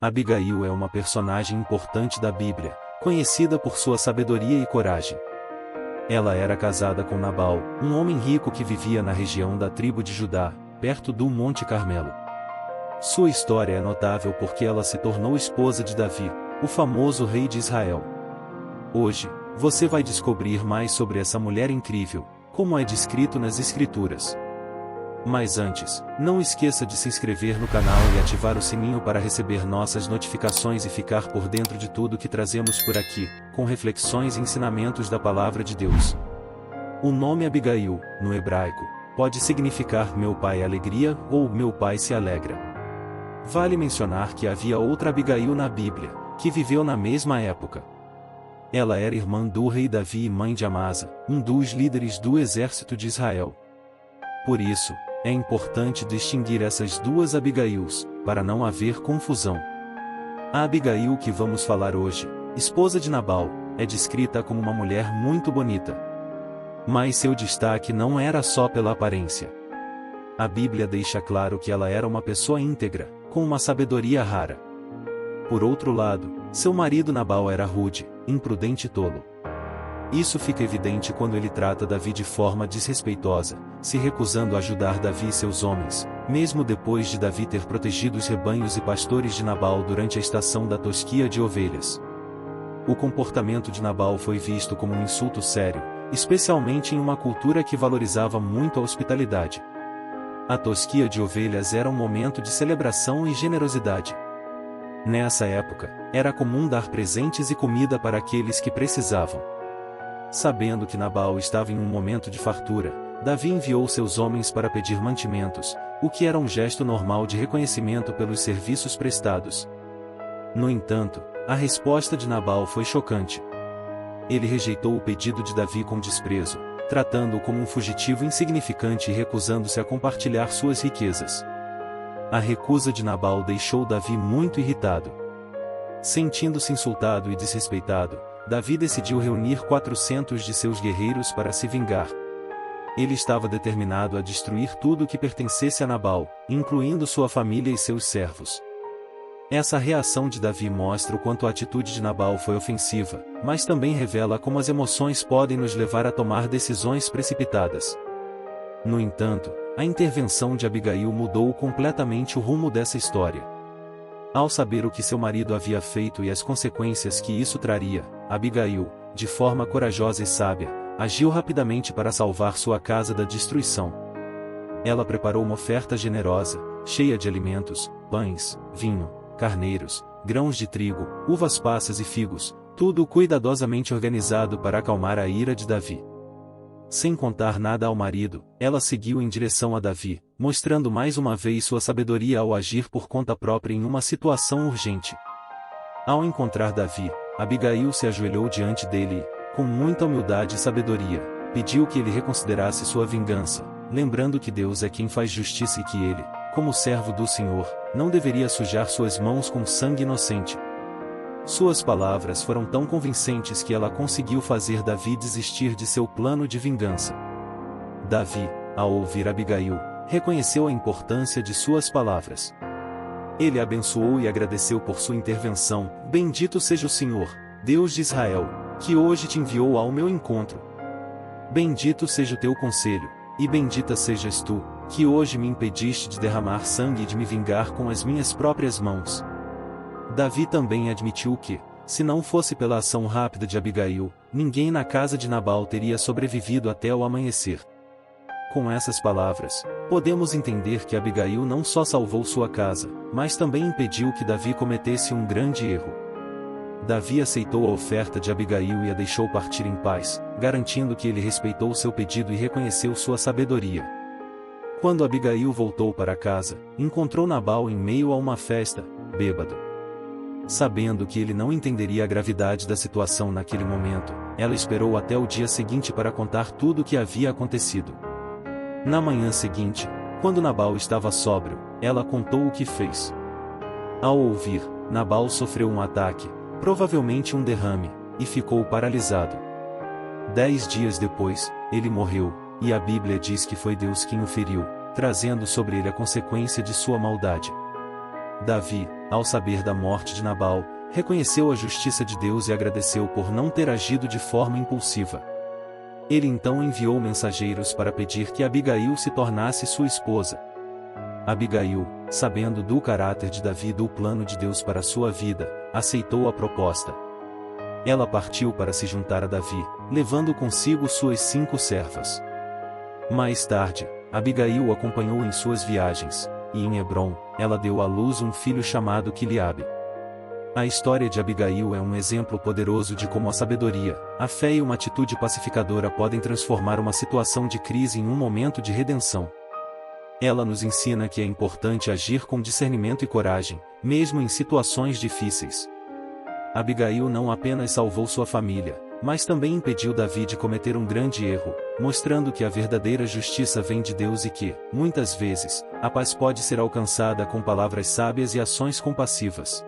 Abigail é uma personagem importante da Bíblia, conhecida por sua sabedoria e coragem. Ela era casada com Nabal, um homem rico que vivia na região da tribo de Judá, perto do Monte Carmelo. Sua história é notável porque ela se tornou esposa de Davi, o famoso rei de Israel. Hoje, você vai descobrir mais sobre essa mulher incrível, como é descrito nas Escrituras. Mas antes, não esqueça de se inscrever no canal e ativar o sininho para receber nossas notificações e ficar por dentro de tudo que trazemos por aqui, com reflexões e ensinamentos da Palavra de Deus. O nome Abigail, no hebraico, pode significar meu pai alegria ou meu pai se alegra. Vale mencionar que havia outra Abigail na Bíblia, que viveu na mesma época. Ela era irmã do rei Davi e mãe de Amasa, um dos líderes do exército de Israel. Por isso, é importante distinguir essas duas Abigails, para não haver confusão. A Abigail que vamos falar hoje, esposa de Nabal, é descrita como uma mulher muito bonita. Mas seu destaque não era só pela aparência. A Bíblia deixa claro que ela era uma pessoa íntegra, com uma sabedoria rara. Por outro lado, seu marido Nabal era rude, imprudente e tolo. Isso fica evidente quando ele trata Davi de forma desrespeitosa, se recusando a ajudar Davi e seus homens, mesmo depois de Davi ter protegido os rebanhos e pastores de Nabal durante a estação da tosquia de ovelhas. O comportamento de Nabal foi visto como um insulto sério, especialmente em uma cultura que valorizava muito a hospitalidade. A tosquia de ovelhas era um momento de celebração e generosidade. Nessa época, era comum dar presentes e comida para aqueles que precisavam. Sabendo que Nabal estava em um momento de fartura, Davi enviou seus homens para pedir mantimentos, o que era um gesto normal de reconhecimento pelos serviços prestados. No entanto, a resposta de Nabal foi chocante. Ele rejeitou o pedido de Davi com desprezo, tratando-o como um fugitivo insignificante e recusando-se a compartilhar suas riquezas. A recusa de Nabal deixou Davi muito irritado. Sentindo-se insultado e desrespeitado, Davi decidiu reunir 400 de seus guerreiros para se vingar. Ele estava determinado a destruir tudo que pertencesse a Nabal, incluindo sua família e seus servos. Essa reação de Davi mostra o quanto a atitude de Nabal foi ofensiva, mas também revela como as emoções podem nos levar a tomar decisões precipitadas. No entanto, a intervenção de Abigail mudou completamente o rumo dessa história. Ao saber o que seu marido havia feito e as consequências que isso traria, Abigail, de forma corajosa e sábia, agiu rapidamente para salvar sua casa da destruição. Ela preparou uma oferta generosa, cheia de alimentos, pães, vinho, carneiros, grãos de trigo, uvas passas e figos, tudo cuidadosamente organizado para acalmar a ira de Davi. Sem contar nada ao marido, ela seguiu em direção a Davi, mostrando mais uma vez sua sabedoria ao agir por conta própria em uma situação urgente. Ao encontrar Davi, Abigail se ajoelhou diante dele e, com muita humildade e sabedoria, pediu que ele reconsiderasse sua vingança, lembrando que Deus é quem faz justiça e que ele, como servo do Senhor, não deveria sujar suas mãos com sangue inocente. Suas palavras foram tão convincentes que ela conseguiu fazer Davi desistir de seu plano de vingança. Davi, ao ouvir Abigail, reconheceu a importância de suas palavras. Ele a abençoou e agradeceu por sua intervenção. Bendito seja o Senhor, Deus de Israel, que hoje te enviou ao meu encontro. Bendito seja o teu conselho, e bendita sejas tu, que hoje me impediste de derramar sangue e de me vingar com as minhas próprias mãos. Davi também admitiu que, se não fosse pela ação rápida de Abigail, ninguém na casa de Nabal teria sobrevivido até o amanhecer. Com essas palavras, podemos entender que Abigail não só salvou sua casa, mas também impediu que Davi cometesse um grande erro. Davi aceitou a oferta de Abigail e a deixou partir em paz, garantindo que ele respeitou seu pedido e reconheceu sua sabedoria. Quando Abigail voltou para casa, encontrou Nabal em meio a uma festa, bêbado. Sabendo que ele não entenderia a gravidade da situação naquele momento, ela esperou até o dia seguinte para contar tudo o que havia acontecido. Na manhã seguinte, quando Nabal estava sóbrio, ela contou o que fez. Ao ouvir, Nabal sofreu um ataque, provavelmente um derrame, e ficou paralisado. 10 dias depois, ele morreu, e a Bíblia diz que foi Deus quem o feriu, trazendo sobre ele a consequência de sua maldade. Davi, ao saber da morte de Nabal, reconheceu a justiça de Deus e agradeceu por não ter agido de forma impulsiva. Ele então enviou mensageiros para pedir que Abigail se tornasse sua esposa. Abigail, sabendo do caráter de Davi e do plano de Deus para sua vida, aceitou a proposta. Ela partiu para se juntar a Davi, levando consigo suas 5 servas. Mais tarde, Abigail o acompanhou em suas viagens, e em Hebrom, ela deu à luz um filho chamado Quileabe. A história de Abigail é um exemplo poderoso de como a sabedoria, a fé e uma atitude pacificadora podem transformar uma situação de crise em um momento de redenção. Ela nos ensina que é importante agir com discernimento e coragem, mesmo em situações difíceis. Abigail não apenas salvou sua família, mas também impediu Davi de cometer um grande erro, mostrando que a verdadeira justiça vem de Deus e que, muitas vezes, a paz pode ser alcançada com palavras sábias e ações compassivas.